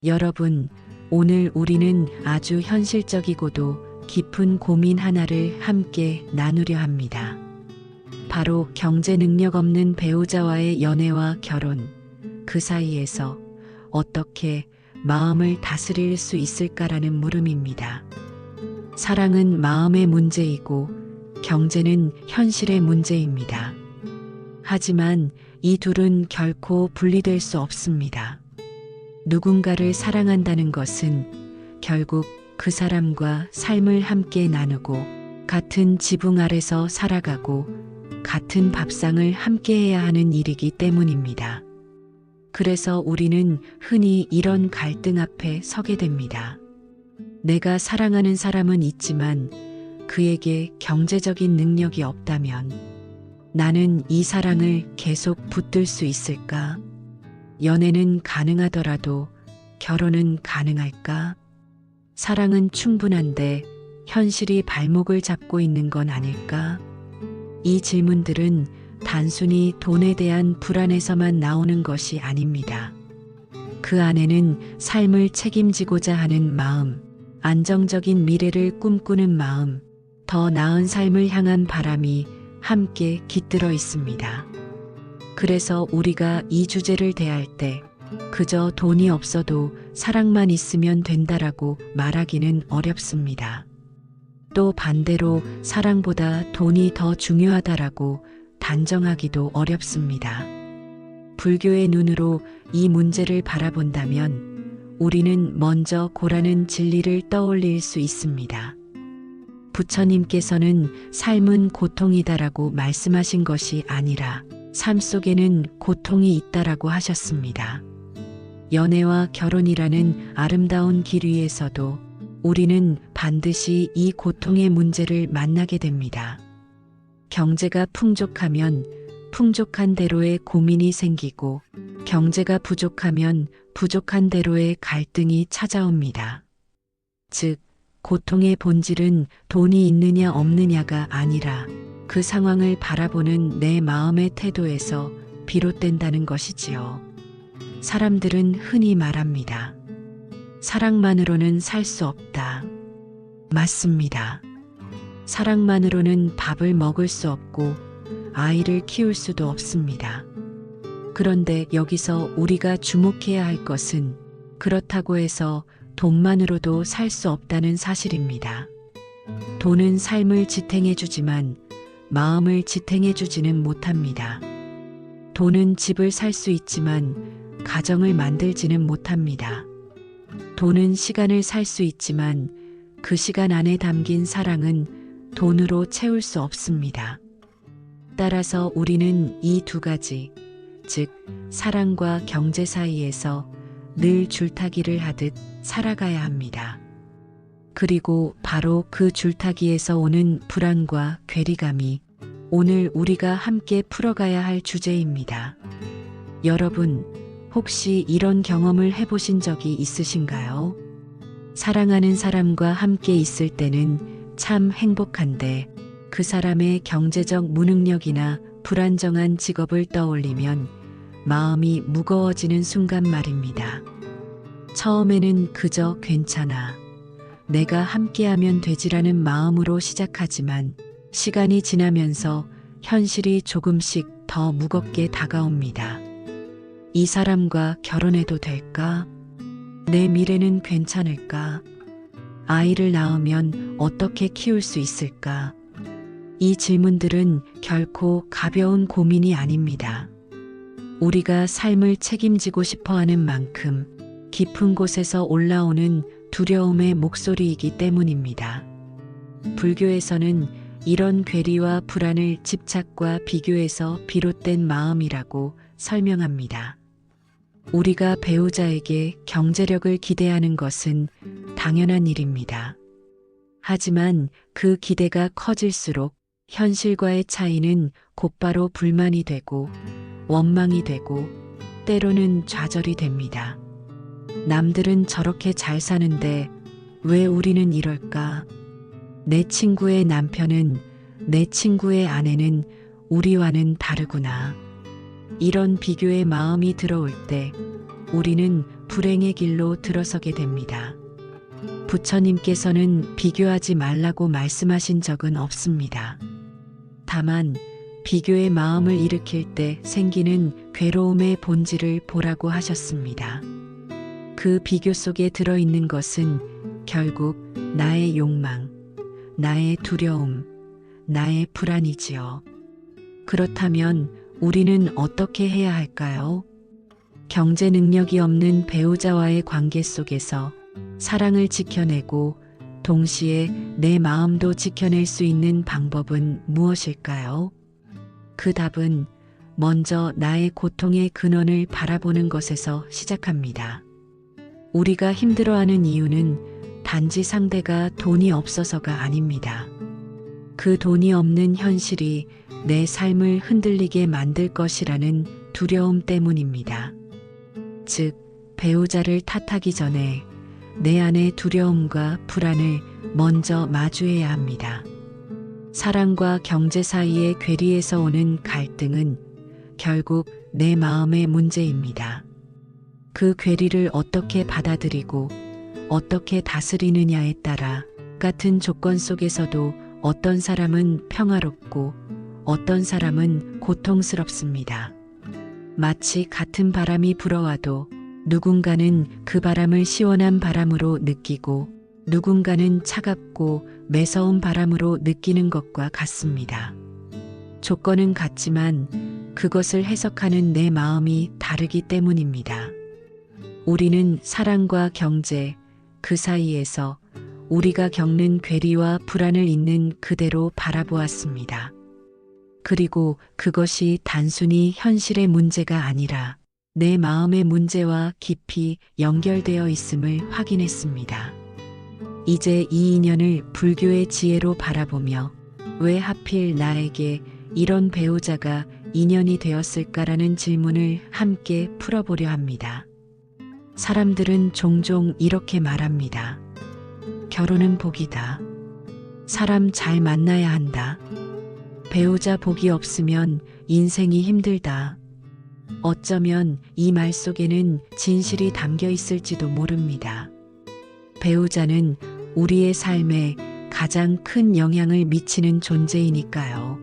여러분, 오늘 우리는 아주 현실적이고도 깊은 고민 하나를 함께 나누려 합니다. 바로 경제 능력 없는 배우자와의 연애와 결혼, 그 사이에서 어떻게 마음을 다스릴 수 있을까라는 물음입니다. 사랑은 마음의 문제이고 경제는 현실의 문제입니다. 하지만 이 둘은 결코 분리될 수 없습니다. 누군가를 사랑한다는 것은 결국 그 사람과 삶을 함께 나누고 같은 지붕 아래서 살아가고 같은 밥상을 함께 해야 하는 일이기 때문입니다. 그래서 우리는 흔히 이런 갈등 앞에 서게 됩니다. 내가 사랑하는 사람은 있지만 그에게 경제적인 능력이 없다면 나는 이 사랑을 계속 붙들 수 있을까? 연애는 가능하더라도 결혼은 가능할까? 사랑은 충분한데 현실이 발목을 잡고 있는 건 아닐까? 이 질문들은 단순히 돈에 대한 불안에서만 나오는 것이 아닙니다. 그 안에는 삶을 책임지고자 하는 마음, 안정적인 미래를 꿈꾸는 마음, 더 나은 삶을 향한 바람이 함께 깃들어 있습니다. 그래서 우리가 이 주제를 대할 때 그저 돈이 없어도 사랑만 있으면 된다라고 말하기는 어렵습니다. 또 반대로 사랑보다 돈이 더 중요하다라고 단정하기도 어렵습니다. 불교의 눈으로 이 문제를 바라본다면 우리는 먼저 고라는 진리를 떠올릴 수 있습니다. 부처님께서는 삶은 고통이다라고 말씀하신 것이 아니라 삶 속에는 고통이 있다라고 하셨습니다. 연애와 결혼이라는 아름다운 길 위에서도 우리는 반드시 이 고통의 문제를 만나게 됩니다. 경제가 풍족하면 풍족한 대로의 고민이 생기고 경제가 부족하면 부족한 대로의 갈등이 찾아옵니다. 즉, 고통의 본질은 돈이 있느냐 없느냐가 아니라 그 상황을 바라보는 내 마음의 태도에서 비롯된다는 것이지요. 사람들은 흔히 말합니다. 사랑만으로는 살 수 없다. 맞습니다. 사랑만으로는 밥을 먹을 수 없고 아이를 키울 수도 없습니다. 그런데 여기서 우리가 주목해야 할 것은 그렇다고 해서 돈만으로도 살 수 없다는 사실입니다. 돈은 삶을 지탱해주지만 마음을 지탱해주지는 못합니다. 돈은 집을 살 수 있지만 가정을 만들지는 못합니다. 돈은 시간을 살 수 있지만 그 시간 안에 담긴 사랑은 돈으로 채울 수 없습니다. 따라서 우리는 이 두 가지, 즉 사랑과 경제 사이에서 늘 줄타기를 하듯 살아가야 합니다. 그리고 바로 그 줄타기에서 오는 불안과 괴리감이 오늘 우리가 함께 풀어가야 할 주제입니다. 여러분, 혹시 이런 경험을 해보신 적이 있으신가요? 사랑하는 사람과 함께 있을 때는 참 행복한데 그 사람의 경제적 무능력이나 불안정한 직업을 떠올리면 마음이 무거워지는 순간 말입니다. 처음에는 그저 괜찮아, 내가 함께하면 되지라는 마음으로 시작하지만 시간이 지나면서 현실이 조금씩 더 무겁게 다가옵니다. 이 사람과 결혼해도 될까? 내 미래는 괜찮을까? 아이를 낳으면 어떻게 키울 수 있을까? 이 질문들은 결코 가벼운 고민이 아닙니다. 우리가 삶을 책임지고 싶어 하는 만큼 깊은 곳에서 올라오는 두려움의 목소리이기 때문입니다. 불교에서는 이런 괴리와 불안을 집착과 비교에서 비롯된 마음이라고 설명합니다. 우리가 배우자에게 경제력을 기대하는 것은 당연한 일입니다. 하지만 그 기대가 커질수록 현실과의 차이는 곧바로 불만이 되고 원망이 되고 때로는 좌절이 됩니다. 남들은 저렇게 잘 사는데 왜 우리는 이럴까? 내 친구의 남편은, 내 친구의 아내는 우리와는 다르구나. 이런 비교의 마음이 들어올 때 우리는 불행의 길로 들어서게 됩니다. 부처님께서는 비교하지 말라고 말씀하신 적은 없습니다. 다만 비교의 마음을 일으킬 때 생기는 괴로움의 본질을 보라고 하셨습니다. 그 비교 속에 들어있는 것은 결국 나의 욕망, 나의 두려움, 나의 불안이지요. 그렇다면 우리는 어떻게 해야 할까요? 경제 능력이 없는 배우자와의 관계 속에서 사랑을 지켜내고 동시에 내 마음도 지켜낼 수 있는 방법은 무엇일까요? 그 답은 먼저 나의 고통의 근원을 바라보는 것에서 시작합니다. 우리가 힘들어하는 이유는 단지 상대가 돈이 없어서가 아닙니다. 그 돈이 없는 현실이 내 삶을 흔들리게 만들 것이라는 두려움 때문입니다. 즉, 배우자를 탓하기 전에 내 안의 두려움과 불안을 먼저 마주해야 합니다. 사랑과 경제 사이의 괴리에서 오는 갈등은 결국 내 마음의 문제입니다. 그 괴리를 어떻게 받아들이고 어떻게 다스리느냐에 따라 같은 조건 속에서도 어떤 사람은 평화롭고 어떤 사람은 고통스럽습니다. 마치 같은 바람이 불어와도 누군가는 그 바람을 시원한 바람으로 느끼고 누군가는 차갑고 매서운 바람으로 느끼는 것과 같습니다. 조건은 같지만 그것을 해석하는 내 마음이 다르기 때문입니다. 우리는 사랑과 경제, 그 사이에서 우리가 겪는 괴리와 불안을 있는 그대로 바라보았습니다. 그리고 그것이 단순히 현실의 문제가 아니라 내 마음의 문제와 깊이 연결되어 있음을 확인했습니다. 이제 이 인연을 불교의 지혜로 바라보며 왜 하필 나에게 이런 배우자가 인연이 되었을까라는 질문을 함께 풀어보려 합니다. 사람들은 종종 이렇게 말합니다. 결혼은 복이다. 사람 잘 만나야 한다. 배우자 복이 없으면 인생이 힘들다. 어쩌면 이 말 속에는 진실이 담겨 있을지도 모릅니다. 배우자는 우리의 삶에 가장 큰 영향을 미치는 존재이니까요.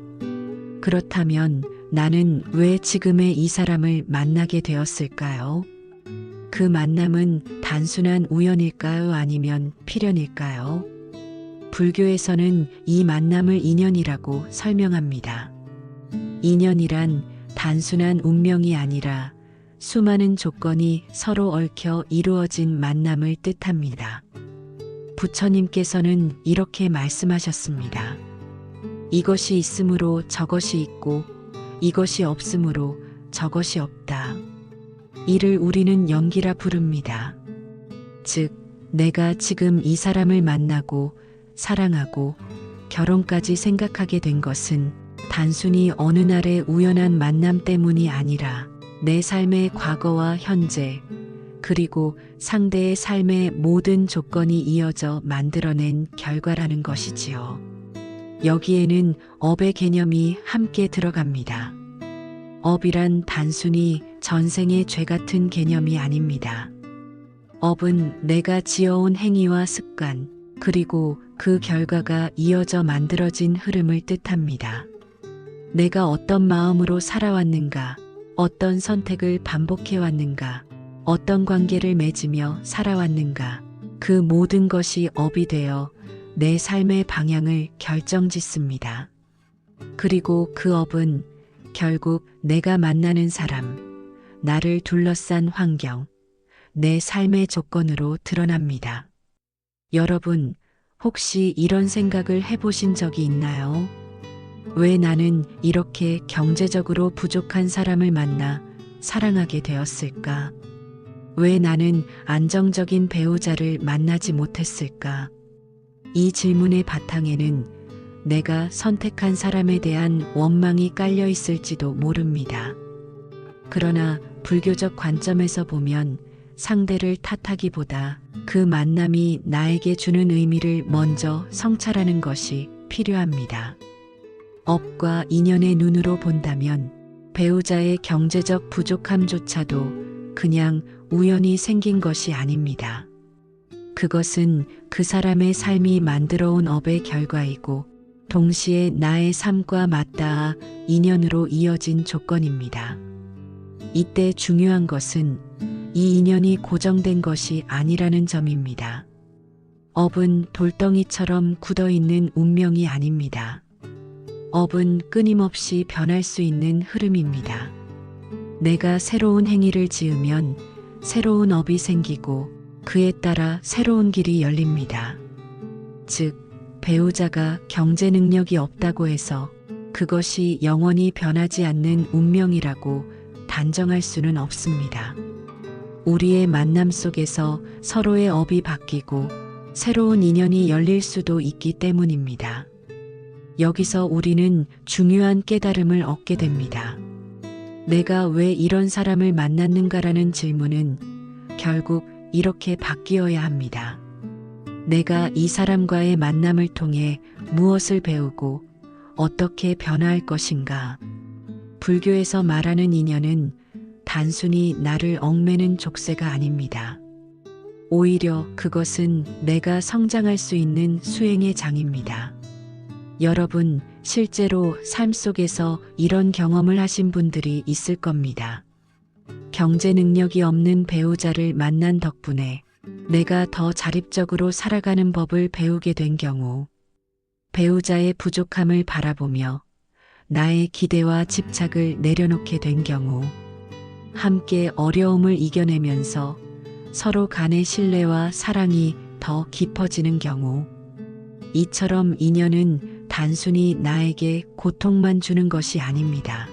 그렇다면 나는 왜 지금의 이 사람을 만나게 되었을까요? 그 만남은 단순한 우연일까요? 아니면 필연일까요? 불교에서는 이 만남을 인연이라고 설명합니다. 인연이란 단순한 운명이 아니라 수많은 조건이 서로 얽혀 이루어진 만남을 뜻합니다. 부처님께서는 이렇게 말씀하셨습니다. 이것이 있으므로 저것이 있고 이것이 없으므로 저것이 없다. 이를 우리는 연기라 부릅니다. 즉, 내가 지금 이 사람을 만나고 사랑하고 결혼까지 생각하게 된 것은 단순히 어느 날의 우연한 만남 때문이 아니라 내 삶의 과거와 현재, 그리고 상대의 삶의 모든 조건이 이어져 만들어낸 결과라는 것이지요. 여기에는 업의 개념이 함께 들어갑니다. 업이란 단순히 전생의 죄 같은 개념이 아닙니다. 업은 내가 지어온 행위와 습관, 그리고 그 결과가 이어져 만들어진 흐름을 뜻합니다. 내가 어떤 마음으로 살아왔는가, 어떤 선택을 반복해왔는가, 어떤 관계를 맺으며 살아왔는가, 그 모든 것이 업이 되어 내 삶의 방향을 결정짓습니다. 그리고 그 업은 결국 내가 만나는 사람, 나를 둘러싼 환경, 내 삶의 조건으로 드러납니다. 여러분, 혹시 이런 생각을 해보신 적이 있나요? 왜 나는 이렇게 경제적으로 부족한 사람을 만나 사랑하게 되었을까? 왜 나는 안정적인 배우자를 만나지 못했을까? 이 질문의 바탕에는 내가 선택한 사람에 대한 원망이 깔려 있을지도 모릅니다. 그러나 불교적 관점에서 보면 상대를 탓하기보다 그 만남이 나에게 주는 의미를 먼저 성찰하는 것이 필요합니다. 업과 인연의 눈으로 본다면 배우자의 경제적 부족함조차도 그냥 우연히 생긴 것이 아닙니다. 그것은 그 사람의 삶이 만들어온 업의 결과이고 동시에 나의 삶과 맞닿아 인연으로 이어진 조건입니다. 이때 중요한 것은 이 인연이 고정된 것이 아니라는 점입니다. 업은 돌덩이처럼 굳어있는 운명이 아닙니다. 업은 끊임없이 변할 수 있는 흐름입니다. 내가 새로운 행위를 지으면 새로운 업이 생기고 그에 따라 새로운 길이 열립니다. 즉, 배우자가 경제 능력이 없다고 해서 그것이 영원히 변하지 않는 운명이라고 단정할 수는 없습니다. 우리의 만남 속에서 서로의 업이 바뀌고 새로운 인연이 열릴 수도 있기 때문입니다. 여기서 우리는 중요한 깨달음을 얻게 됩니다. 내가 왜 이런 사람을 만났는가라는 질문은 결국 이렇게 바뀌어야 합니다. 내가 이 사람과의 만남을 통해 무엇을 배우고 어떻게 변화할 것인가? 불교에서 말하는 인연은 단순히 나를 얽매는 족쇄가 아닙니다. 오히려 그것은 내가 성장할 수 있는 수행의 장입니다. 여러분, 실제로 삶 속에서 이런 경험을 하신 분들이 있을 겁니다. 경제 능력이 없는 배우자를 만난 덕분에 내가 더 자립적으로 살아가는 법을 배우게 된 경우, 배우자의 부족함을 바라보며 나의 기대와 집착을 내려놓게 된 경우, 함께 어려움을 이겨내면서 서로 간의 신뢰와 사랑이 더 깊어지는 경우, 이처럼 인연은 단순히 나에게 고통만 주는 것이 아닙니다.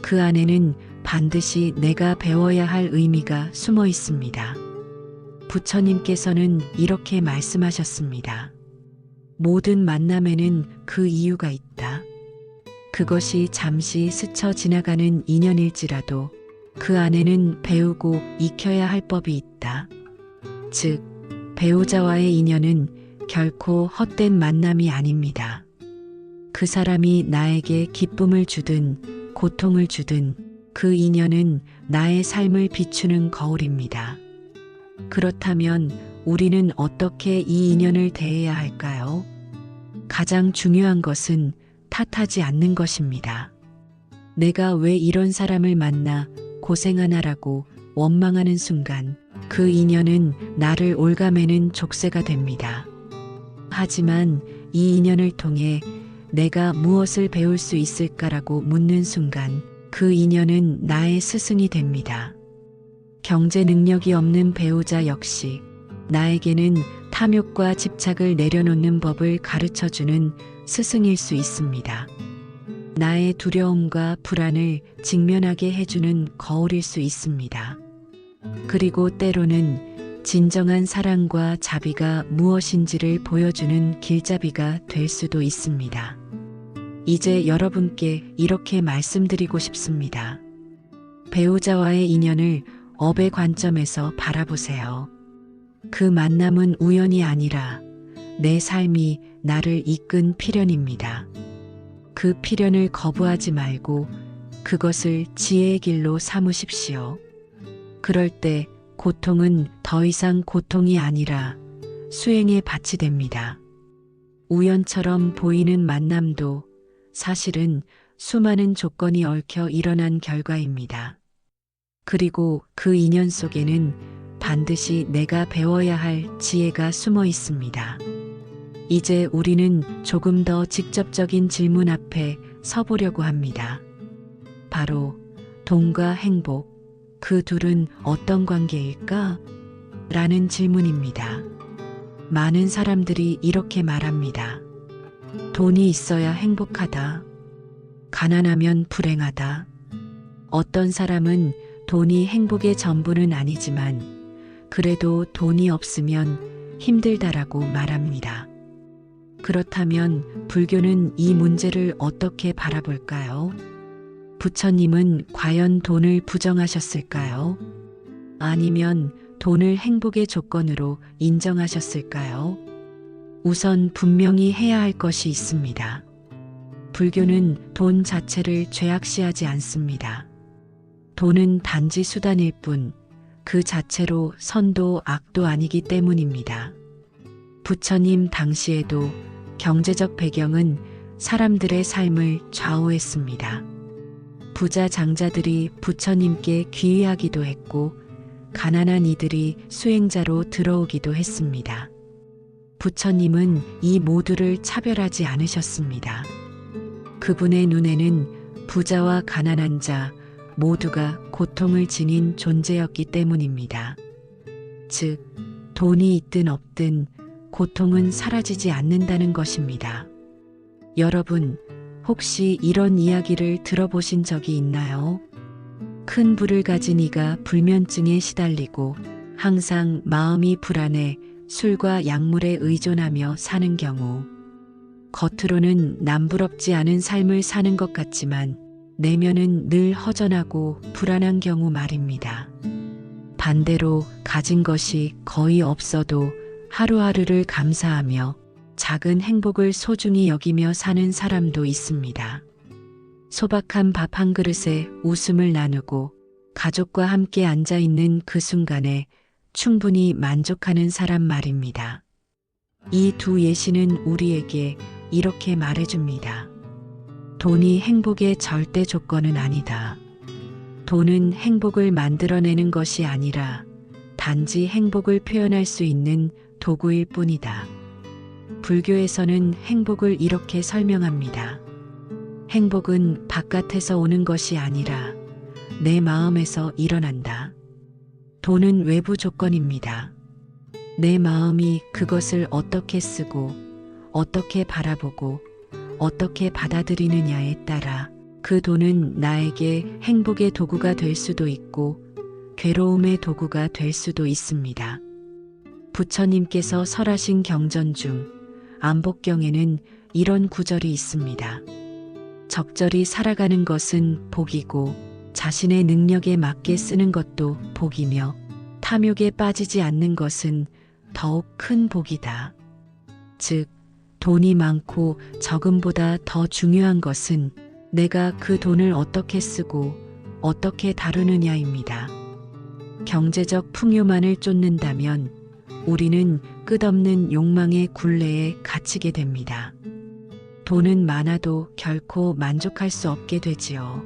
그 안에는 반드시 내가 배워야 할 의미가 숨어 있습니다. 부처님께서는 이렇게 말씀하셨습니다. 모든 만남에는 그 이유가 있다. 그것이 잠시 스쳐 지나가는 인연일지라도 그 안에는 배우고 익혀야 할 법이 있다. 즉, 배우자와의 인연은 결코 헛된 만남이 아닙니다. 그 사람이 나에게 기쁨을 주든 고통을 주든 그 인연은 나의 삶을 비추는 거울입니다. 그렇다면 우리는 어떻게 이 인연을 대해야 할까요? 가장 중요한 것은 탓하지 않는 것입니다. 내가 왜 이런 사람을 만나 고생하나라고 원망하는 순간 그 인연은 나를 올가매는 족쇄가 됩니다. 하지만 이 인연을 통해 내가 무엇을 배울 수 있을까라고 묻는 순간 그 인연은 나의 스승이 됩니다. 경제 능력이 없는 배우자 역시 나에게는 탐욕과 집착을 내려놓는 법을 가르쳐주는 스승일 수 있습니다. 나의 두려움과 불안을 직면하게 해주는 거울일 수 있습니다. 그리고 때로는 진정한 사랑과 자비가 무엇인지를 보여주는 길잡이가 될 수도 있습니다. 이제 여러분께 이렇게 말씀드리고 싶습니다. 배우자와의 인연을 업의 관점에서 바라보세요. 그 만남은 우연이 아니라 내 삶이 나를 이끈 필연입니다. 그 필연을 거부하지 말고 그것을 지혜의 길로 삼으십시오. 그럴 때 고통은 더 이상 고통이 아니라 수행의 밭이 됩니다. 우연처럼 보이는 만남도 사실은 수많은 조건이 얽혀 일어난 결과입니다. 그리고 그 인연 속에는 반드시 내가 배워야 할 지혜가 숨어 있습니다. 이제 우리는 조금 더 직접적인 질문 앞에 서보려고 합니다. 바로 돈과 행복, 그 둘은 어떤 관계일까? 라는 질문입니다. 많은 사람들이 이렇게 말합니다. 돈이 있어야 행복하다. 가난하면 불행하다. 어떤 사람은 돈이 행복의 전부는 아니지만 그래도 돈이 없으면 힘들다라고 말합니다. 그렇다면 불교는 이 문제를 어떻게 바라볼까요? 부처님은 과연 돈을 부정하셨을까요? 아니면 돈을 행복의 조건으로 인정하셨을까요? 우선 분명히 해야 할 것이 있습니다. 불교는 돈 자체를 죄악시하지 않습니다. 돈은 단지 수단일 뿐 그 자체로 선도 악도 아니기 때문입니다. 부처님 당시에도 경제적 배경은 사람들의 삶을 좌우했습니다. 부자 장자들이 부처님께 귀의하기도 했고 가난한 이들이 수행자로 들어오기도 했습니다. 부처님은 이 모두를 차별하지 않으셨습니다. 그분의 눈에는 부자와 가난한 자 모두가 고통을 지닌 존재였기 때문입니다. 즉, 돈이 있든 없든 고통은 사라지지 않는다는 것입니다. 여러분, 혹시 이런 이야기를 들어보신 적이 있나요? 큰 부를 가진 이가 불면증에 시달리고 항상 마음이 불안해 술과 약물에 의존하며 사는 경우, 겉으로는 남부럽지 않은 삶을 사는 것 같지만 내면은 늘 허전하고 불안한 경우 말입니다. 반대로 가진 것이 거의 없어도 하루하루를 감사하며 작은 행복을 소중히 여기며 사는 사람도 있습니다. 소박한 밥 한 그릇에 웃음을 나누고 가족과 함께 앉아 있는 그 순간에 충분히 만족하는 사람 말입니다. 이 두 예시는 우리에게 이렇게 말해줍니다. 돈이 행복의 절대 조건은 아니다. 돈은 행복을 만들어내는 것이 아니라 단지 행복을 표현할 수 있는 도구일 뿐이다. 불교에서는 행복을 이렇게 설명합니다. 행복은 바깥에서 오는 것이 아니라 내 마음에서 일어난다. 돈은 외부 조건입니다. 내 마음이 그것을 어떻게 쓰고 어떻게 바라보고 어떻게 받아들이느냐에 따라 그 돈은 나에게 행복의 도구가 될 수도 있고 괴로움의 도구가 될 수도 있습니다. 부처님께서 설하신 경전 중 안복경에는 이런 구절이 있습니다. 적절히 살아가는 것은 복이고 자신의 능력에 맞게 쓰는 것도 복이며 탐욕에 빠지지 않는 것은 더욱 큰 복이다. 즉, 돈이 많고 적음보다 더 중요한 것은 내가 그 돈을 어떻게 쓰고 어떻게 다루느냐입니다. 경제적 풍요만을 쫓는다면 우리는 끝없는 욕망의 굴레에 갇히게 됩니다. 돈은 많아도 결코 만족할 수 없게 되지요.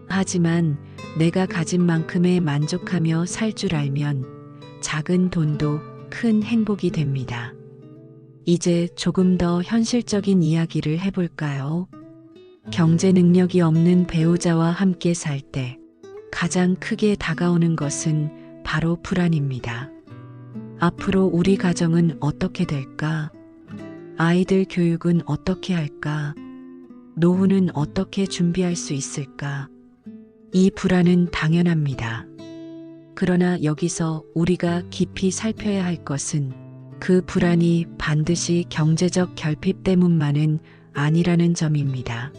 하지만 내가 가진 만큼에 만족하며 살 줄 알면 작은 돈도 큰 행복이 됩니다. 이제 조금 더 현실적인 이야기를 해볼까요? 경제 능력이 없는 배우자와 함께 살 때 가장 크게 다가오는 것은 바로 불안입니다. 앞으로 우리 가정은 어떻게 될까? 아이들 교육은 어떻게 할까? 노후는 어떻게 준비할 수 있을까? 이 불안은 당연합니다. 그러나 여기서 우리가 깊이 살펴야 할 것은 그 불안이 반드시 경제적 결핍 때문만은 아니라는 점입니다.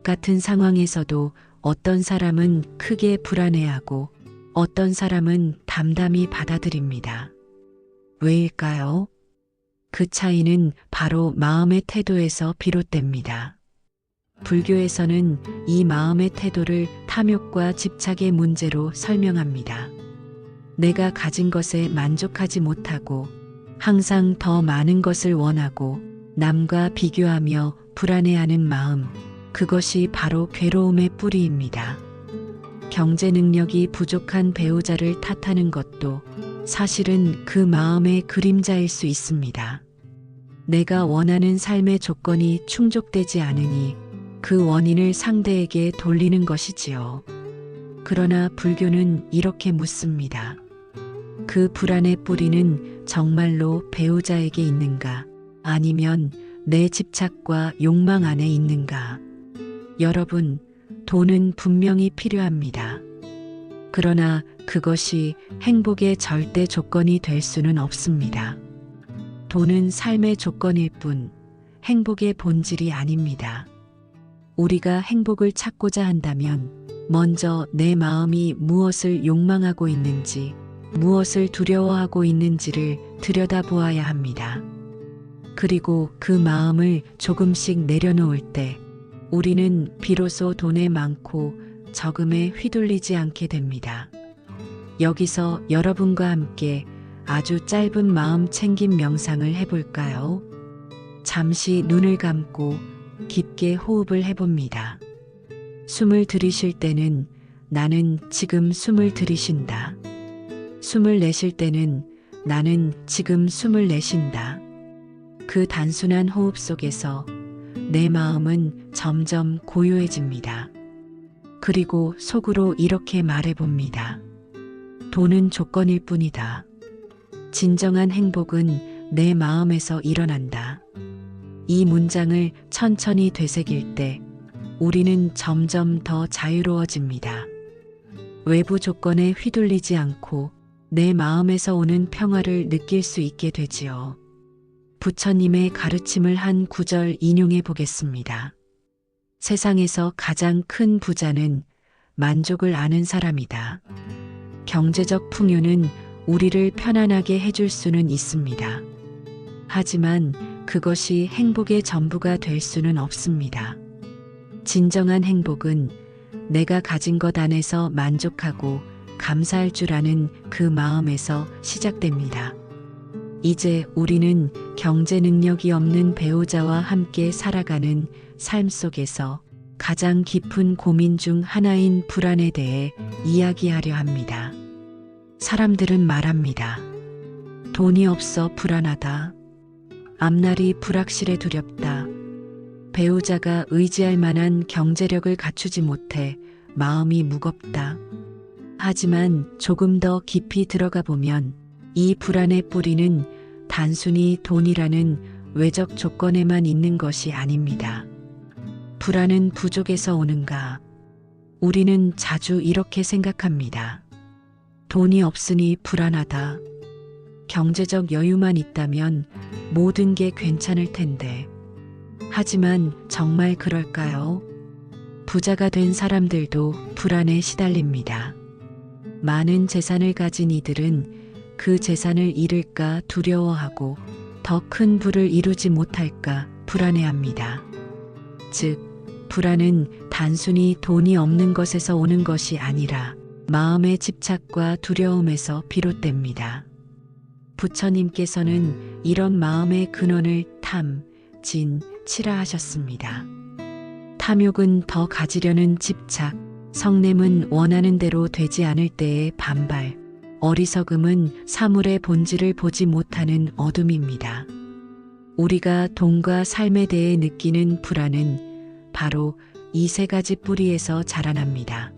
같은 상황에서도 어떤 사람은 크게 불안해하고 어떤 사람은 담담히 받아들입니다. 왜일까요? 그 차이는 바로 마음의 태도에서 비롯됩니다. 불교에서는 이 마음의 태도를 탐욕과 집착의 문제로 설명합니다. 내가 가진 것에 만족하지 못하고 항상 더 많은 것을 원하고 남과 비교하며 불안해하는 마음, 그것이 바로 괴로움의 뿌리입니다. 경제 능력이 부족한 배우자를 탓하는 것도 사실은 그 마음의 그림자일 수 있습니다. 내가 원하는 삶의 조건이 충족되지 않으니 그 원인을 상대에게 돌리는 것이지요. 그러나 불교는 이렇게 묻습니다. 그 불안의 뿌리는 정말로 배우자에게 있는가? 아니면 내 집착과 욕망 안에 있는가? 여러분, 돈은 분명히 필요합니다. 그러나 그것이 행복의 절대 조건이 될 수는 없습니다. 돈은 삶의 조건일 뿐 행복의 본질이 아닙니다. 우리가 행복을 찾고자 한다면 먼저 내 마음이 무엇을 욕망하고 있는지, 무엇을 두려워하고 있는지를 들여다보아야 합니다. 그리고 그 마음을 조금씩 내려놓을 때 우리는 비로소 돈에 많고 적음에 휘둘리지 않게 됩니다. 여기서 여러분과 함께 아주 짧은 마음 챙김 명상을 해볼까요? 잠시 눈을 감고 깊게 호흡을 해봅니다. 숨을 들이쉴 때는 나는 지금 숨을 들이쉰다. 숨을 내쉴 때는 나는 지금 숨을 내쉰다. 그 단순한 호흡 속에서 내 마음은 점점 고요해집니다. 그리고 속으로 이렇게 말해봅니다. 돈은 조건일 뿐이다. 진정한 행복은 내 마음에서 일어난다. 이 문장을 천천히 되새길 때 우리는 점점 더 자유로워집니다. 외부 조건에 휘둘리지 않고 내 마음에서 오는 평화를 느낄 수 있게 되지요. 부처님의 가르침을 한 구절 인용해 보겠습니다. 세상에서 가장 큰 부자는 만족을 아는 사람이다. 경제적 풍요는 우리를 편안하게 해줄 수는 있습니다. 하지만 그것이 행복의 전부가 될 수는 없습니다. 진정한 행복은 내가 가진 것 안에서 만족하고 감사할 줄 아는 그 마음에서 시작됩니다. 이제 우리는 경제 능력이 없는 배우자와 함께 살아가는 삶 속에서 가장 깊은 고민 중 하나인 불안에 대해 이야기하려 합니다. 사람들은 말합니다. 돈이 없어 불안하다. 앞날이 불확실해 두렵다. 배우자가 의지할 만한 경제력을 갖추지 못해 마음이 무겁다. 하지만 조금 더 깊이 들어가 보면 이 불안의 뿌리는 단순히 돈이라는 외적 조건에만 있는 것이 아닙니다. 불안은 부족에서 오는가? 우리는 자주 이렇게 생각합니다. 돈이 없으니 불안하다. 경제적 여유만 있다면 모든 게 괜찮을 텐데. 하지만 정말 그럴까요? 부자가 된 사람들도 불안에 시달립니다. 많은 재산을 가진 이들은 그 재산을 잃을까 두려워하고 더 큰 부를 이루지 못할까 불안해합니다. 즉, 불안은 단순히 돈이 없는 것에서 오는 것이 아니라 마음의 집착과 두려움에서 비롯됩니다. 부처님께서는 이런 마음의 근원을 탐, 진, 치라 하셨습니다. 탐욕은 더 가지려는 집착, 성냄은 원하는 대로 되지 않을 때의 반발, 어리석음은 사물의 본질을 보지 못하는 어둠입니다. 우리가 돈과 삶에 대해 느끼는 불안은 바로 이 세 가지 뿌리에서 자라납니다.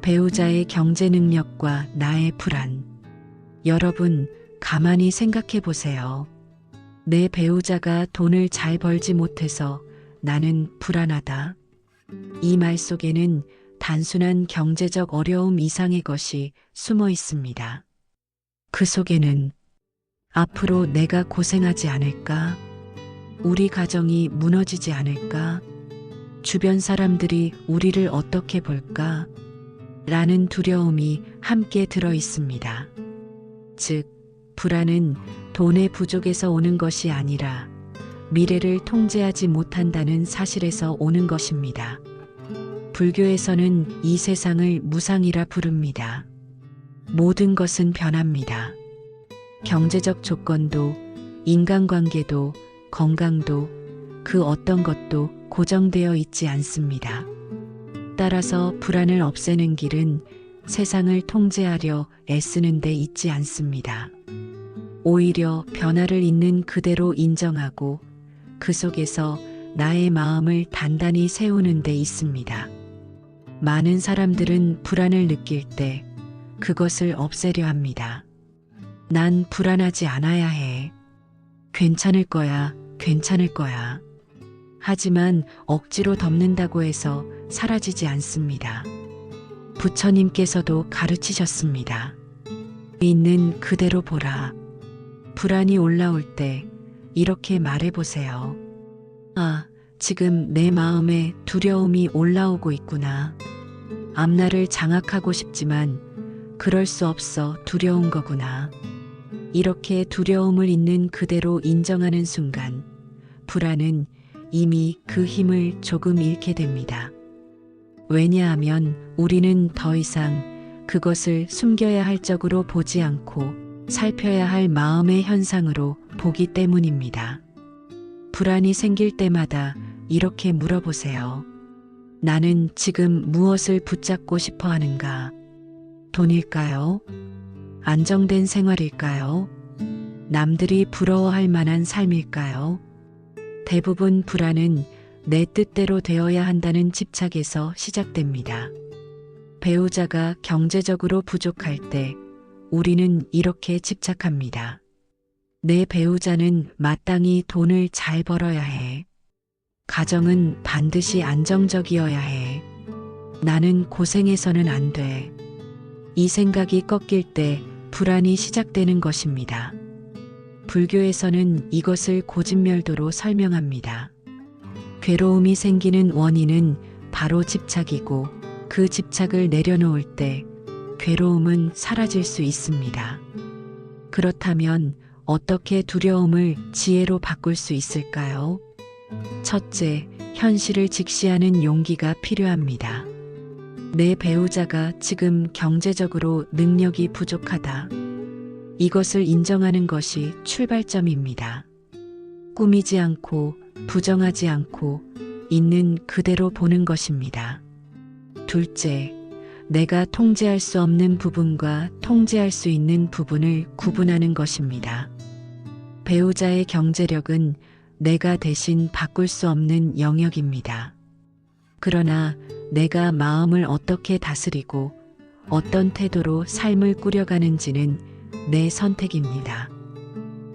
배우자의 경제 능력과 나의 불안. 여러분, 가만히 생각해 보세요. 내 배우자가 돈을 잘 벌지 못해서 나는 불안하다. 이 말 속에는 단순한 경제적 어려움 이상의 것이 숨어 있습니다. 그 속에는 앞으로 내가 고생하지 않을까? 우리 가정이 무너지지 않을까? 주변 사람들이 우리를 어떻게 볼까? 라는 두려움이 함께 들어 있습니다. 즉, 불안은 돈의 부족에서 오는 것이 아니라 미래를 통제하지 못한다는 사실에서 오는 것입니다. 불교에서는 이 세상을 무상이라 부릅니다. 모든 것은 변합니다. 경제적 조건도, 인간관계도, 건강도, 그 어떤 것도 고정되어 있지 않습니다. 따라서 불안을 없애는 길은 세상을 통제하려 애쓰는 데 있지 않습니다. 오히려 변화를 있는 그대로 인정하고 그 속에서 나의 마음을 단단히 세우는 데 있습니다. 많은 사람들은 불안을 느낄 때 그것을 없애려 합니다. 난 불안하지 않아야 해. 괜찮을 거야, 괜찮을 거야. 하지만 억지로 덮는다고 해서 사라지지 않습니다. 부처님께서도 가르치셨습니다. 있는 그대로 보라. 불안이 올라올 때 이렇게 말해보세요. 아, 지금 내 마음에 두려움이 올라오고 있구나. 앞날을 장악하고 싶지만 그럴 수 없어 두려운 거구나. 이렇게 두려움을 있는 그대로 인정하는 순간 불안은 이미 그 힘을 조금 잃게 됩니다. 왜냐하면 우리는 더 이상 그것을 숨겨야 할 적으로 보지 않고 살펴야 할 마음의 현상으로 보기 때문입니다. 불안이 생길 때마다 이렇게 물어보세요. 나는 지금 무엇을 붙잡고 싶어 하는가? 돈일까요? 안정된 생활일까요? 남들이 부러워할 만한 삶일까요? 대부분 불안은 내 뜻대로 되어야 한다는 집착에서 시작됩니다. 배우자가 경제적으로 부족할 때 우리는 이렇게 집착합니다. 내 배우자는 마땅히 돈을 잘 벌어야 해. 가정은 반드시 안정적이어야 해. 나는 고생해서는 안 돼. 이 생각이 꺾일 때 불안이 시작되는 것입니다. 불교에서는 이것을 고진멸도로 설명합니다. 괴로움이 생기는 원인은 바로 집착이고 그 집착을 내려놓을 때 괴로움은 사라질 수 있습니다. 그렇다면 어떻게 두려움을 지혜로 바꿀 수 있을까요? 첫째, 현실을 직시하는 용기가 필요합니다. 내 배우자가 지금 경제적으로 능력이 부족하다. 이것을 인정하는 것이 출발점입니다. 꾸미지 않고 부정하지 않고 있는 그대로 보는 것입니다. 둘째, 내가 통제할 수 없는 부분과 통제할 수 있는 부분을 구분하는 것입니다. 배우자의 경제력은 내가 대신 바꿀 수 없는 영역입니다. 그러나 내가 마음을 어떻게 다스리고 어떤 태도로 삶을 꾸려가는지는 내 선택입니다.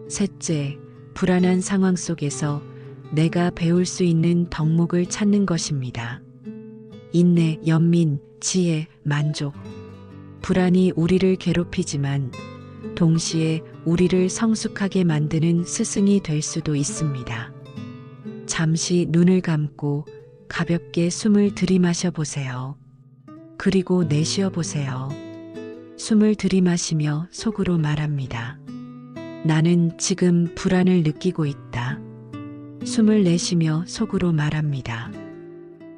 셋째, 불안한 상황 속에서 내가 배울 수 있는 덕목을 찾는 것입니다. 인내, 연민, 지혜, 만족. 불안이 우리를 괴롭히지만 동시에 우리를 성숙하게 만드는 스승이 될 수도 있습니다. 잠시 눈을 감고 가볍게 숨을 들이마셔 보세요. 그리고 내쉬어 보세요. 숨을 들이마시며 속으로 말합니다. 나는 지금 불안을 느끼고 있다. 숨을 내쉬며 속으로 말합니다.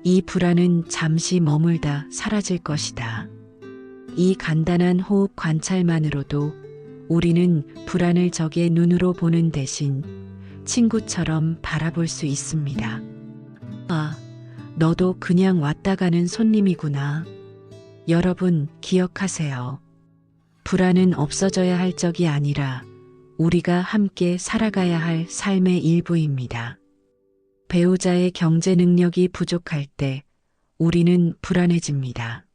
이 불안은 잠시 머물다 사라질 것이다. 이 간단한 호흡 관찰만으로도 우리는 불안을 적의 눈으로 보는 대신 친구처럼 바라볼 수 있습니다. 아, 너도 그냥 왔다 가는 손님이구나. 여러분, 기억하세요. 불안은 없어져야 할 적이 아니라 우리가 함께 살아가야 할 삶의 일부입니다. 배우자의 경제 능력이 부족할 때 우리는 불안해집니다.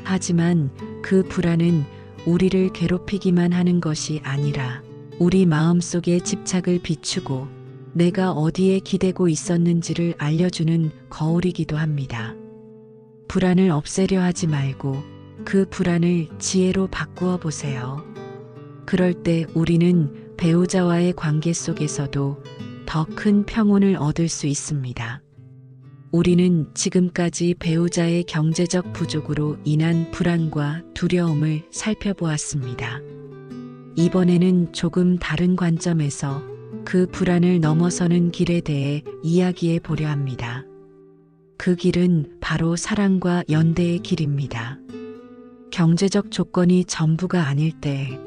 하지만 그 불안은 우리를 괴롭히기만 하는 것이 아니라 우리 마음속의 집착을 비추고 내가 어디에 기대고 있었는지를 알려주는 거울이기도 합니다. 불안을 없애려 하지 말고 그 불안을 지혜로 바꾸어 보세요. 그럴 때 우리는 배우자와의 관계 속에서도 더 큰 평온을 얻을 수 있습니다. 우리는 지금까지 배우자의 경제적 부족으로 인한 불안과 두려움을 살펴보았습니다. 이번에는 조금 다른 관점에서 그 불안을 넘어서는 길에 대해 이야기해 보려 합니다. 그 길은 바로 사랑과 연대의 길입니다. 경제적 조건이 전부가 아닐 때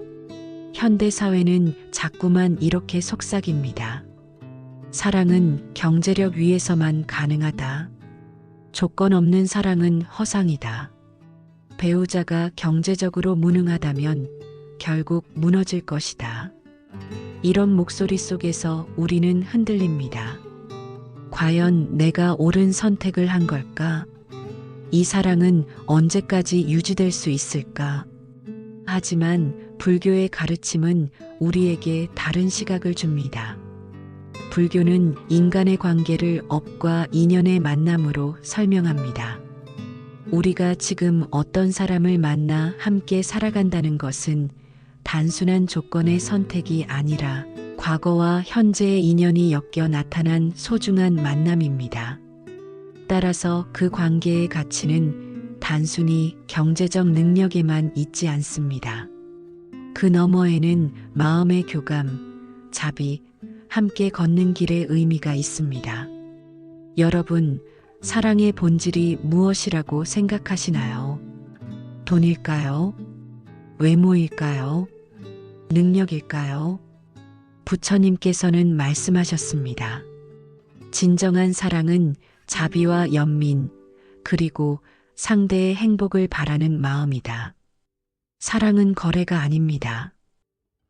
현대 사회는 자꾸만 이렇게 속삭입니다. 사랑은 경제력 위에서만 가능하다. 조건 없는 사랑은 허상이다. 배우자가 경제적으로 무능하다면 결국 무너질 것이다. 이런 목소리 속에서 우리는 흔들립니다. 과연 내가 옳은 선택을 한 걸까? 이 사랑은 언제까지 유지될 수 있을까? 하지만 불교의 가르침은 우리에게 다른 시각을 줍니다. 불교는 인간의 관계를 업과 인연의 만남으로 설명합니다. 우리가 지금 어떤 사람을 만나 함께 살아간다는 것은 단순한 조건의 선택이 아니라 과거와 현재의 인연이 엮여 나타난 소중한 만남입니다. 따라서 그 관계의 가치는 단순히 경제적 능력에만 있지 않습니다. 그 너머에는 마음의 교감, 자비, 함께 걷는 길의 의미가 있습니다. 여러분, 사랑의 본질이 무엇이라고 생각하시나요? 돈일까요? 외모일까요? 능력일까요? 부처님께서는 말씀하셨습니다. 진정한 사랑은 자비와 연민, 그리고 상대의 행복을 바라는 마음이다. 사랑은 거래가 아닙니다.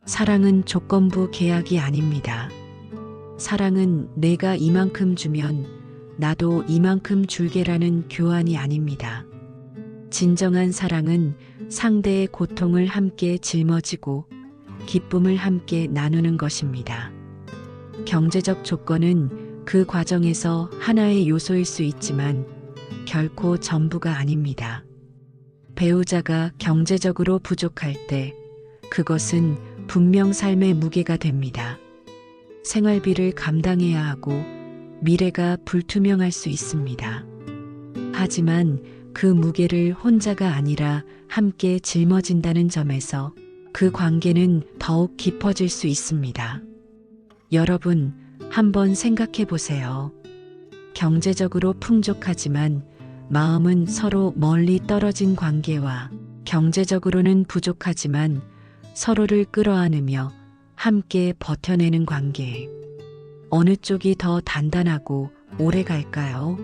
사랑은 조건부 계약이 아닙니다. 사랑은 내가 이만큼 주면 나도 이만큼 줄게라는 교환이 아닙니다. 진정한 사랑은 상대의 고통을 함께 짊어지고 기쁨을 함께 나누는 것입니다. 경제적 조건은 그 과정에서 하나의 요소일 수 있지만 결코 전부가 아닙니다. 배우자가 경제적으로 부족할 때 그것은 분명 삶의 무게가 됩니다. 생활비를 감당해야 하고 미래가 불투명할 수 있습니다. 하지만 그 무게를 혼자가 아니라 함께 짊어진다는 점에서 그 관계는 더욱 깊어질 수 있습니다. 여러분, 한번 생각해 보세요. 경제적으로 풍족하지만 마음은 서로 멀리 떨어진 관계와 경제적으로는 부족하지만 서로를 끌어안으며 함께 버텨내는 관계. 어느 쪽이 더 단단하고 오래 갈까요?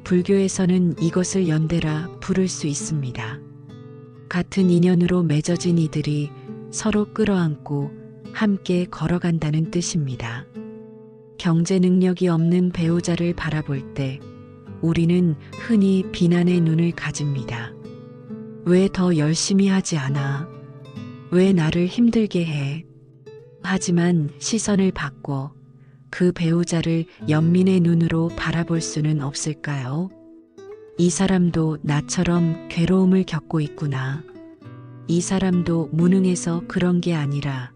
불교에서는 이것을 연대라 부를 수 있습니다. 같은 인연으로 맺어진 이들이 서로 끌어안고 함께 걸어간다는 뜻입니다. 경제 능력이 없는 배우자를 바라볼 때 우리는 흔히 비난의 눈을 가집니다. 왜 더 열심히 하지 않아? 왜 나를 힘들게 해? 하지만 시선을 바꿔 그 배우자를 연민의 눈으로 바라볼 수는 없을까요? 이 사람도 나처럼 괴로움을 겪고 있구나. 이 사람도 무능해서 그런 게 아니라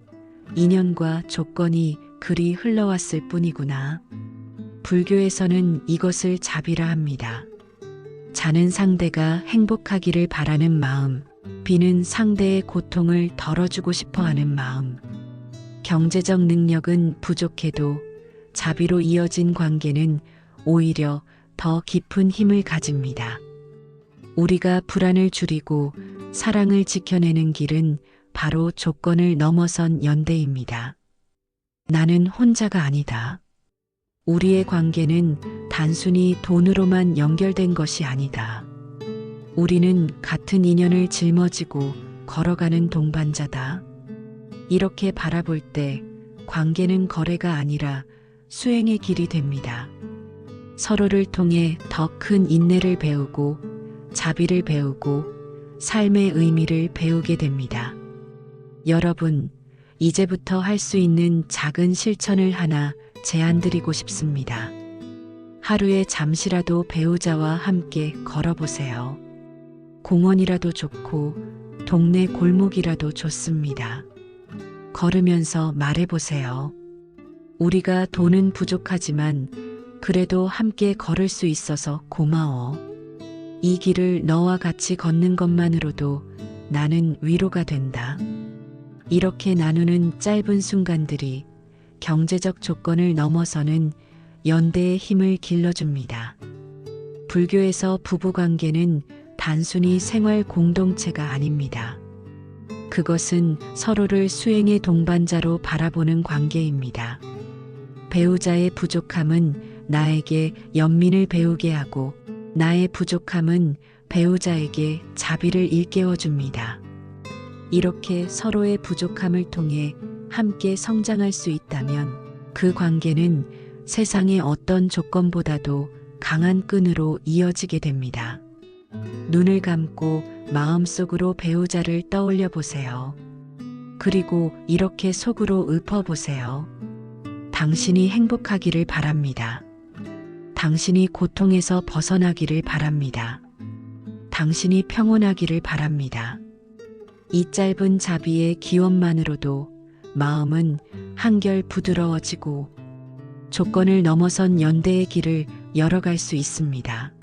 인연과 조건이 그리 흘러왔을 뿐이구나. 불교에서는 이것을 자비라 합니다. 자는 상대가 행복하기를 바라는 마음, 비는 상대의 고통을 덜어주고 싶어 하는 마음. 경제적 능력은 부족해도 자비로 이어진 관계는 오히려 더 깊은 힘을 가집니다. 우리가 불안을 줄이고 사랑을 지켜내는 길은 바로 조건을 넘어선 연대입니다. 나는 혼자가 아니다. 우리의 관계는 단순히 돈으로만 연결된 것이 아니다. 우리는 같은 인연을 짊어지고 걸어가는 동반자다. 이렇게 바라볼 때 관계는 거래가 아니라 수행의 길이 됩니다. 서로를 통해 더 큰 인내를 배우고 자비를 배우고 삶의 의미를 배우게 됩니다. 여러분, 이제부터 할 수 있는 작은 실천을 하나 제안드리고 싶습니다. 하루에 잠시라도 배우자와 함께 걸어보세요. 공원이라도 좋고 동네 골목이라도 좋습니다. 걸으면서 말해보세요. 우리가 돈은 부족하지만 그래도 함께 걸을 수 있어서 고마워. 이 길을 너와 같이 걷는 것만으로도 나는 위로가 된다. 이렇게 나누는 짧은 순간들이 경제적 조건을 넘어서는 연대의 힘을 길러줍니다. 불교에서 부부관계는 단순히 생활 공동체가 아닙니다. 그것은 서로를 수행의 동반자로 바라보는 관계입니다. 배우자의 부족함은 나에게 연민을 배우게 하고 나의 부족함은 배우자에게 자비를 일깨워 줍니다. 이렇게 서로의 부족함을 통해 함께 성장할 수 있다면 그 관계는 세상의 어떤 조건보다도 강한 끈으로 이어지게 됩니다. 눈을 감고 마음속으로 배우자를 떠올려 보세요. 그리고 이렇게 속으로 읊어보세요. 당신이 행복하기를 바랍니다. 당신이 고통에서 벗어나기를 바랍니다. 당신이 평온하기를 바랍니다. 이 짧은 자비의 기원만으로도 마음은 한결 부드러워지고 조건을 넘어선 연대의 길을 열어갈 수 있습니다.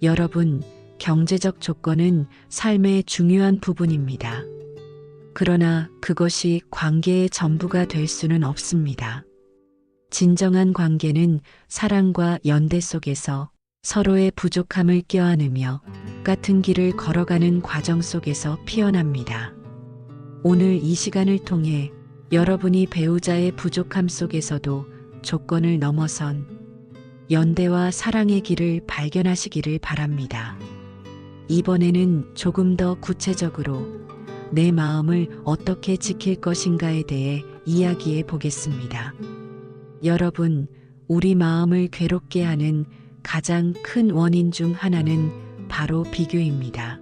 여러분, 경제적 조건은 삶의 중요한 부분입니다. 그러나 그것이 관계의 전부가 될 수는 없습니다. 진정한 관계는 사랑과 연대 속에서 서로의 부족함을 껴안으며 같은 길을 걸어가는 과정 속에서 피어납니다. 오늘 이 시간을 통해 여러분이 배우자의 부족함 속에서도 조건을 넘어선 연대와 사랑의 길을 발견하시기를 바랍니다. 이번에는 조금 더 구체적으로 내 마음을 어떻게 지킬 것인가에 대해 이야기해 보겠습니다. 여러분, 우리 마음을 괴롭게 하는 가장 큰 원인 중 하나는 바로 비교입니다.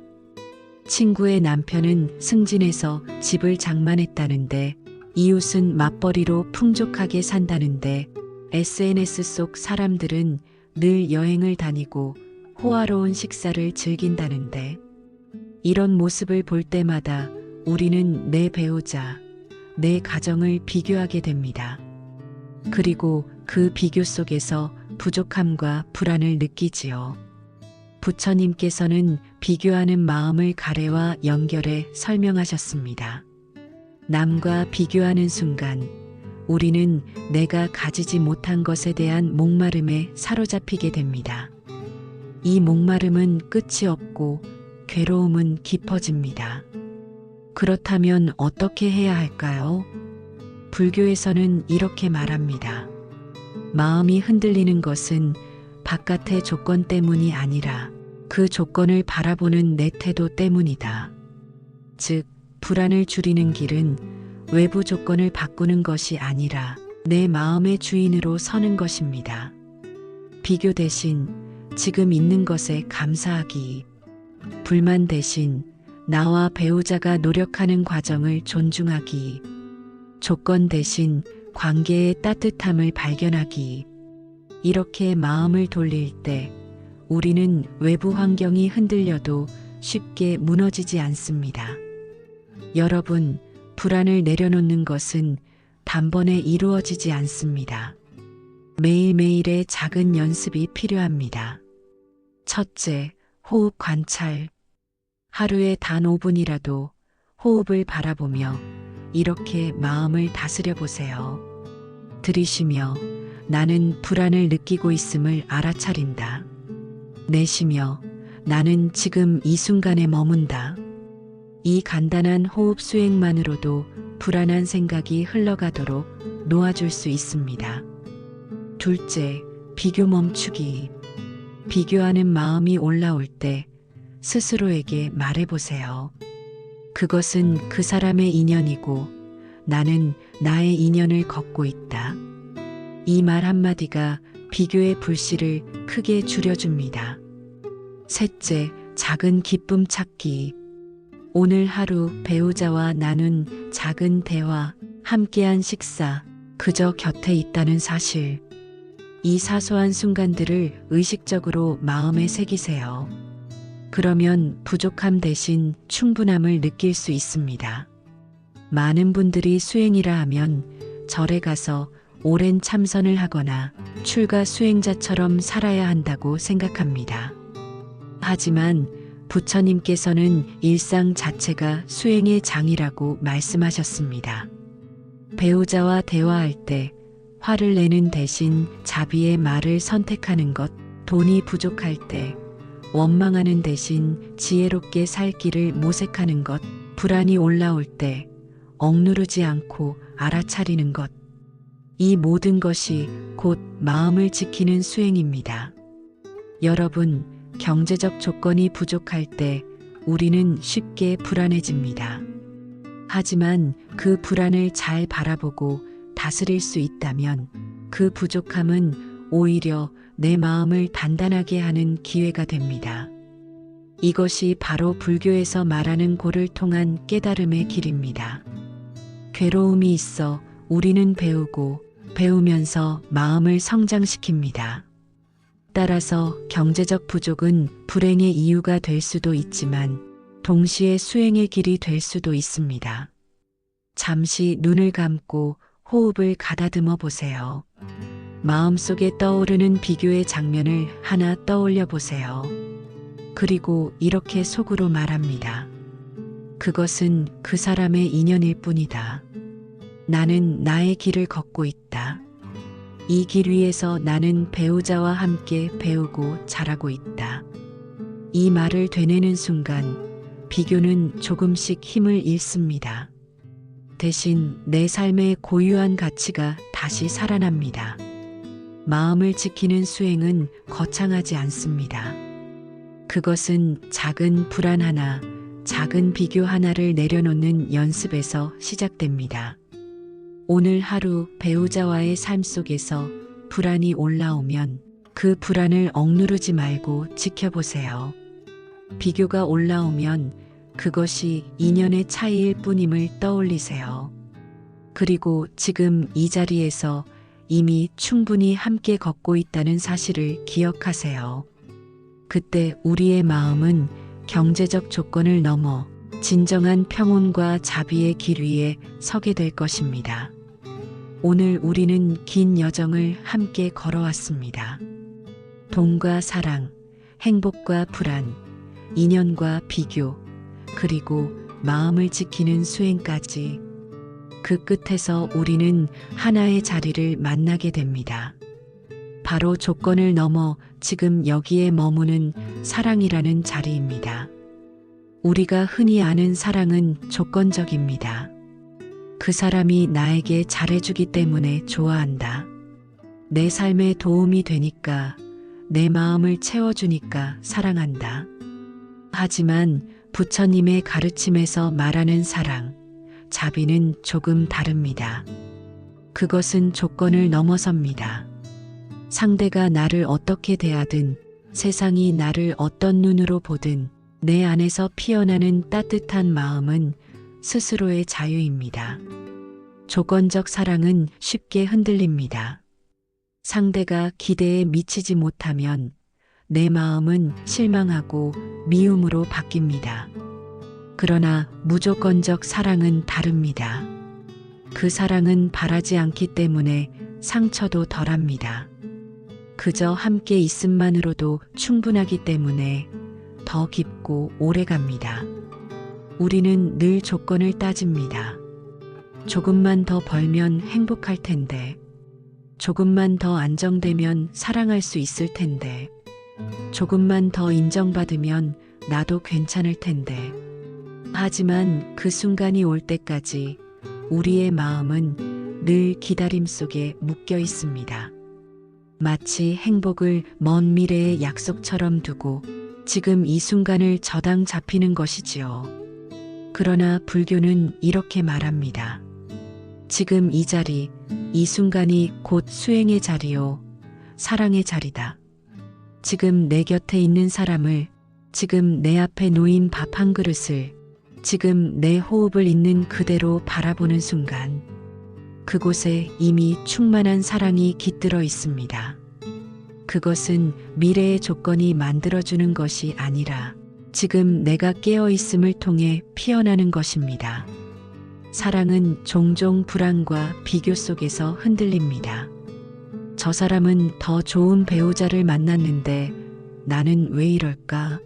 친구의 남편은 승진해서 집을 장만했다는데, 이웃은 맞벌이로 풍족하게 산다는데, SNS 속 사람들은 늘 여행을 다니고 호화로운 식사를 즐긴다는데, 이런 모습을 볼 때마다 우리는 내 배우자, 내 가정을 비교하게 됩니다. 그리고 그 비교 속에서 부족함과 불안을 느끼지요. 부처님께서는 비교하는 마음을 가래와 연결해 설명하셨습니다. 남과 비교하는 순간 우리는 내가 가지지 못한 것에 대한 목마름에 사로잡히게 됩니다. 이 목마름은 끝이 없고 괴로움은 깊어집니다. 그렇다면 어떻게 해야 할까요? 불교에서는 이렇게 말합니다. 마음이 흔들리는 것은 바깥의 조건 때문이 아니라 그 조건을 바라보는 내 태도 때문이다. 즉, 불안을 줄이는 길은 외부 조건을 바꾸는 것이 아니라 내 마음의 주인으로 서는 것입니다. 비교 대신 지금 있는 것에 감사하기, 불만 대신 나와 배우자가 노력하는 과정을 존중하기, 조건 대신 관계의 따뜻함을 발견하기. 이렇게 마음을 돌릴 때 우리는 외부 환경이 흔들려도 쉽게 무너지지 않습니다. 여러분, 불안을 내려놓는 것은 단번에 이루어지지 않습니다. 매일매일의 작은 연습이 필요합니다. 첫째, 호흡 관찰. 하루에 단 5분이라도 호흡을 바라보며 이렇게 마음을 다스려 보세요. 들이쉬며 나는 불안을 느끼고 있음을 알아차린다. 내쉬며 나는 지금 이 순간에 머문다. 이 간단한 호흡 수행만으로도 불안한 생각이 흘러가도록 놓아줄 수 있습니다. 둘째, 비교 멈추기. 비교하는 마음이 올라올 때 스스로에게 말해보세요. 그것은 그 사람의 인연이고 나는 나의 인연을 걷고 있다. 이 말 한마디가 비교의 불씨를 크게 줄여줍니다. 셋째, 작은 기쁨 찾기. 오늘 하루 배우자와 나눈 작은 대화, 함께한 식사, 그저 곁에 있다는 사실. 이 사소한 순간들을 의식적으로 마음에 새기세요. 그러면 부족함 대신 충분함을 느낄 수 있습니다. 많은 분들이 수행이라 하면 절에 가서 오랜 참선을 하거나 출가 수행자처럼 살아야 한다고 생각합니다. 하지만 부처님께서는 일상 자체가 수행의 장이라고 말씀하셨습니다. 배우자와 대화할 때 화를 내는 대신 자비의 말을 선택하는 것, 돈이 부족할 때 원망하는 대신 지혜롭게 살 길을 모색하는 것, 불안이 올라올 때 억누르지 않고 알아차리는 것. 이 모든 것이 곧 마음을 지키는 수행입니다. 여러분, 경제적 조건이 부족할 때 우리는 쉽게 불안해집니다. 하지만 그 불안을 잘 바라보고 다스릴 수 있다면 그 부족함은 오히려 내 마음을 단단하게 하는 기회가 됩니다. 이것이 바로 불교에서 말하는 고를 통한 깨달음의 길입니다. 괴로움이 있어 우리는 배우고 배우면서 마음을 성장시킵니다. 따라서 경제적 부족은 불행의 이유가 될 수도 있지만 동시에 수행의 길이 될 수도 있습니다. 잠시 눈을 감고 호흡을 가다듬어 보세요. 마음속에 떠오르는 비교의 장면을 하나 떠올려 보세요. 그리고 이렇게 속으로 말합니다. 그것은 그 사람의 인연일 뿐이다. 나는 나의 길을 걷고 있다. 이 길 위에서 나는 배우자와 함께 배우고 자라고 있다. 이 말을 되뇌는 순간 비교는 조금씩 힘을 잃습니다. 대신 내 삶의 고유한 가치가 다시 살아납니다. 마음을 지키는 수행은 거창하지 않습니다. 그것은 작은 불안 하나, 작은 비교 하나를 내려놓는 연습에서 시작됩니다. 오늘 하루 배우자와의 삶 속에서 불안이 올라오면 그 불안을 억누르지 말고 지켜보세요. 비교가 올라오면 그것이 인연의 차이일 뿐임을 떠올리세요. 그리고 지금 이 자리에서 이미 충분히 함께 걷고 있다는 사실을 기억하세요. 그때 우리의 마음은 경제적 조건을 넘어 진정한 평온과 자비의 길 위에 서게 될 것입니다. 오늘 우리는 긴 여정을 함께 걸어왔습니다. 돈과 사랑, 행복과 불안, 인연과 비교, 그리고 마음을 지키는 수행까지. 그 끝에서 우리는 하나의 자리를 만나게 됩니다. 바로 조건을 넘어 지금 여기에 머무는 사랑이라는 자리입니다. 우리가 흔히 아는 사랑은 조건적입니다. 그 사람이 나에게 잘해주기 때문에 좋아한다. 내 삶에 도움이 되니까, 내 마음을 채워주니까 사랑한다. 하지만 부처님의 가르침에서 말하는 사랑, 자비는 조금 다릅니다. 그것은 조건을 넘어섭니다. 상대가 나를 어떻게 대하든, 세상이 나를 어떤 눈으로 보든 내 안에서 피어나는 따뜻한 마음은 스스로의 자유입니다. 조건적 사랑은 쉽게 흔들립니다. 상대가 기대에 미치지 못하면 내 마음은 실망하고 미움으로 바뀝니다. 그러나 무조건적 사랑은 다릅니다. 그 사랑은 바라지 않기 때문에 상처도 덜합니다. 그저 함께 있음만으로도 충분하기 때문에 더 깊고 오래 갑니다. 우리는 늘 조건을 따집니다. 조금만 더 벌면 행복할 텐데, 조금만 더 안정되면 사랑할 수 있을 텐데, 조금만 더 인정받으면 나도 괜찮을 텐데. 하지만 그 순간이 올 때까지 우리의 마음은 늘 기다림 속에 묶여 있습니다. 마치 행복을 먼 미래의 약속처럼 두고 지금 이 순간을 저당 잡히는 것이지요. 그러나 불교는 이렇게 말합니다. 지금 이 자리, 이 순간이 곧 수행의 자리요, 사랑의 자리다. 지금 내 곁에 있는 사람을, 지금 내 앞에 놓인 밥 한 그릇을, 지금 내 호흡을 있는 그대로 바라보는 순간, 그곳에 이미 충만한 사랑이 깃들어 있습니다. 그것은 미래의 조건이 만들어주는 것이 아니라 지금 내가 깨어 있음을 통해 피어나는 것입니다. 사랑은 종종 불안과 비교 속에서 흔들립니다. 저 사람은 더 좋은 배우자를 만났는데 나는 왜 이럴까?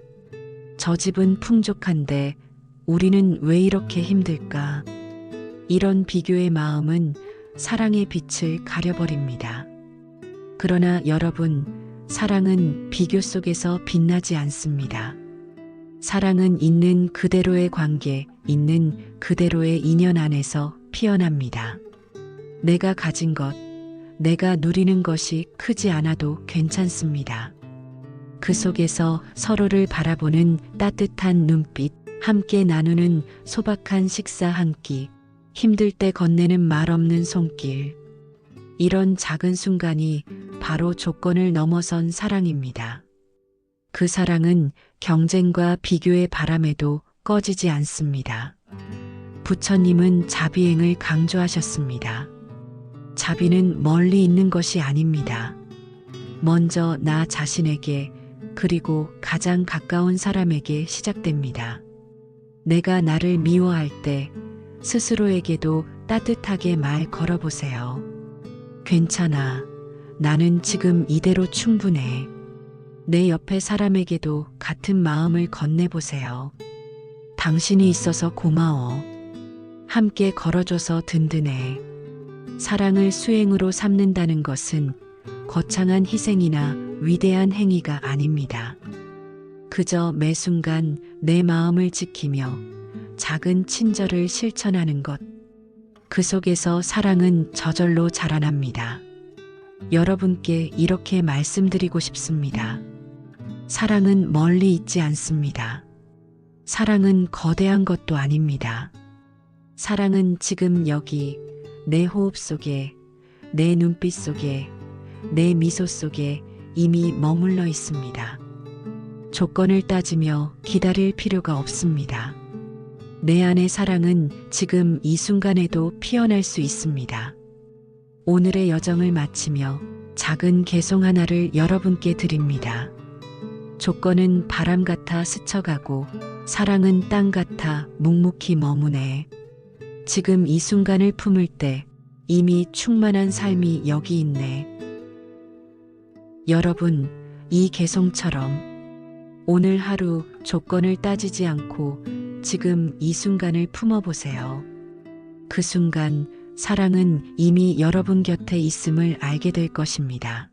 저 집은 풍족한데 우리는 왜 이렇게 힘들까? 이런 비교의 마음은 사랑의 빛을 가려버립니다. 그러나 여러분, 사랑은 비교 속에서 빛나지 않습니다. 사랑은 있는 그대로의 관계, 있는 그대로의 인연 안에서 피어납니다. 내가 가진 것, 내가 누리는 것이 크지 않아도 괜찮습니다. 그 속에서 서로를 바라보는 따뜻한 눈빛, 함께 나누는 소박한 식사 한 끼, 힘들 때 건네는 말 없는 손길. 이런 작은 순간이 바로 조건을 넘어선 사랑입니다. 그 사랑은 경쟁과 비교의 바람에도 꺼지지 않습니다. 부처님은 자비행을 강조하셨습니다. 자비는 멀리 있는 것이 아닙니다. 먼저 나 자신에게, 그리고 가장 가까운 사람에게 시작됩니다. 내가 나를 미워할 때 스스로에게도 따뜻하게 말 걸어보세요. 괜찮아. 나는 지금 이대로 충분해. 내 옆에 사람에게도 같은 마음을 건네보세요. 당신이 있어서 고마워. 함께 걸어줘서 든든해. 사랑을 수행으로 삼는다는 것은 거창한 희생이나 위대한 행위가 아닙니다. 그저 매 순간 내 마음을 지키며 작은 친절을 실천하는 것. 그 속에서 사랑은 저절로 자라납니다. 여러분께 이렇게 말씀드리고 싶습니다. 사랑은 멀리 있지 않습니다. 사랑은 거대한 것도 아닙니다. 사랑은 지금 여기 내 호흡 속에, 내 눈빛 속에, 내 미소 속에 이미 머물러 있습니다. 조건을 따지며 기다릴 필요가 없습니다. 내 안의 사랑은 지금 이 순간에도 피어날 수 있습니다. 오늘의 여정을 마치며 작은 개송 하나를 여러분께 드립니다. 조건은 바람 같아 스쳐가고 사랑은 땅 같아 묵묵히 머무네. 지금 이 순간을 품을 때 이미 충만한 삶이 여기 있네. 여러분, 이 개송처럼 오늘 하루 조건을 따지지 않고 지금 이 순간을 품어보세요. 그 순간 사랑은 이미 여러분 곁에 있음을 알게 될 것입니다.